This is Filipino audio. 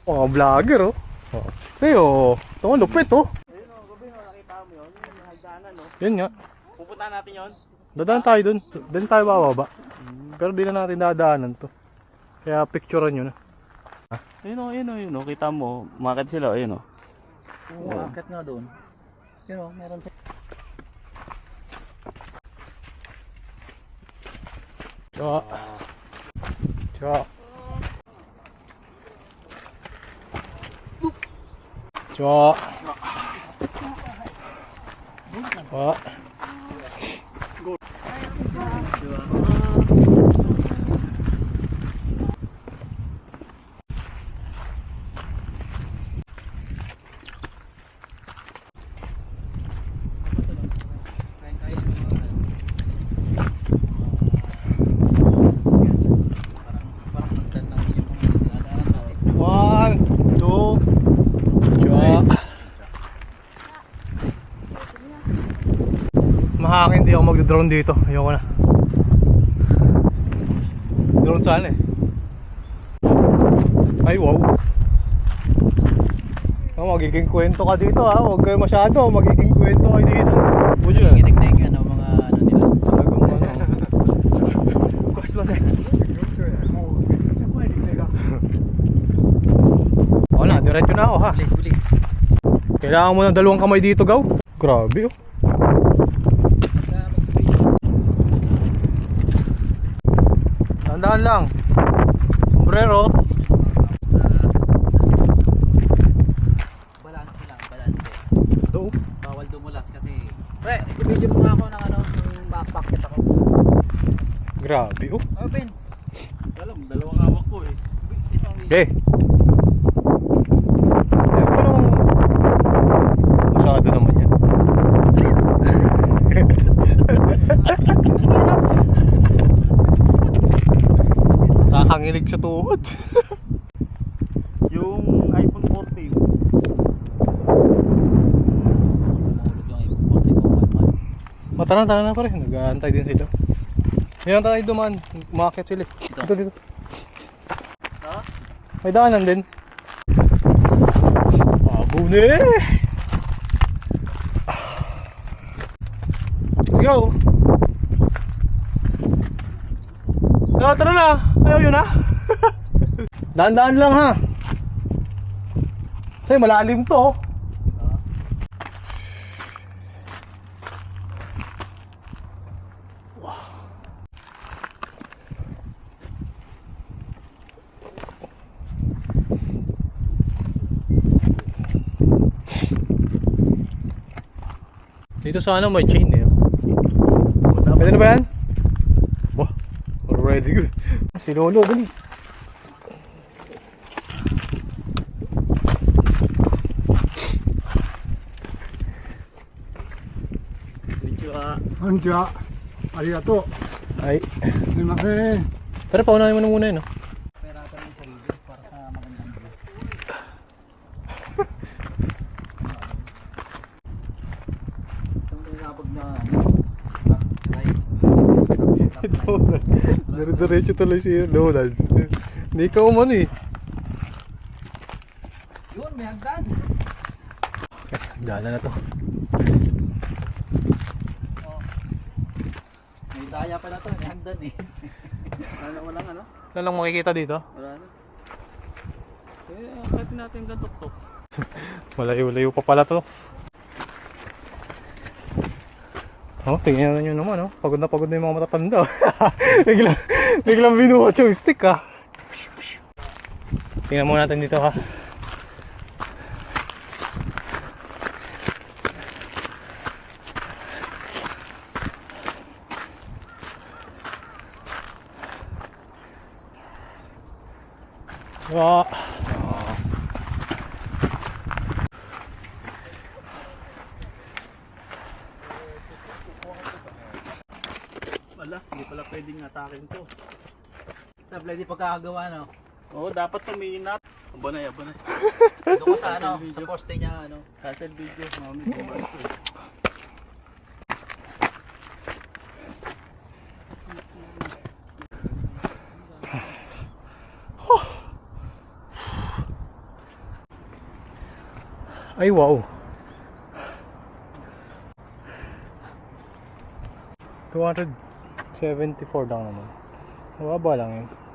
Mga vlogger oh. Ayo, ito ang lupit oh. Ayun o, gabi o, nakita mo yun, yung hagdanan o. Yun nga. Pupunta natin yun. Dadaan tayo dun. Dun tayo bababa. Pero di na natin dadaanan to. Kaya picturean nyo na. Ayun o, kita mo, umakit sila, ayun o. Oo, akit nga doon. Yun o, meron pa. Tsa. Tsa. Tsa. Tsa. One, two, tsa. Mahangin, di ako magdodrone dito. Ayoko na. Drone sana eh. Ay wow. Oh, magiging kwento ka dito ha. Huwag kayo masyado. Magiging kwento kayo dito. Huwag yun. Kinig-nig ano, mga ano nila. Bagong ano. Kwas ba sa'yo? Wala, diretso na ako ha. Bilis, bilis. Kailangan mo ng dalawang kamay dito, Gaw. Grabe oh. Tandaan lang. Sombrero. Balanse lang, balanse. Ito. Bawal dumulas kasi. Pre, i-video mo nga ako ng ano, ng backpacket ako. Grabe oh. Open. Alam, dalawang hawak ko eh. Ito ang Okay. Ayun ko naman. Masyado naman yan. Kakangilig sa tuhod. Yung iPhone 14. Tara na pare. Nag-aantay din sila. Ngayon tayo dumaan. Umakit sila. Dito. Ha? May daanan din. Bago na eh. Let's go. Tara na. Ayaw yun ha. Daan-daan lang ha. Kasi malalim to. Dito sana may chain eh. Pwede na ba yan? Wah, already good. Si Lolo, dali. Konnichiwa. Arigato. Ay. Sumimasen. Pero paunahin mo na muna yun, no? Perata ng sarili para sa magandang view. Itong tinabog na right. Dire-diretso tuloy si Donald. Hindi ka umano eh. Yun, may hagdan. Dala na to. May daya pa na to, may hagdan eh. Walang ano? Wala lang makikita dito. Wala na. Eh, akit natin yung gantok-tok. Malayo-layo pa pala to. Oh, tingnan nyo naman, oh. Pagod na yung mga matatanda. biglang binuhat yung stick, ha. Tingnan muna natin dito, ha. Wow. Wala, hindi pala pwedeng atakin to. Sa pwede pagkakagawa, no? Oo, dapat tuminap. Abanay. Doon ko sa ano, sa poste niya, ano. Cancel video, mami. Kumain ko eh. Ay wow. 274 lang naman. Mababa lang yun.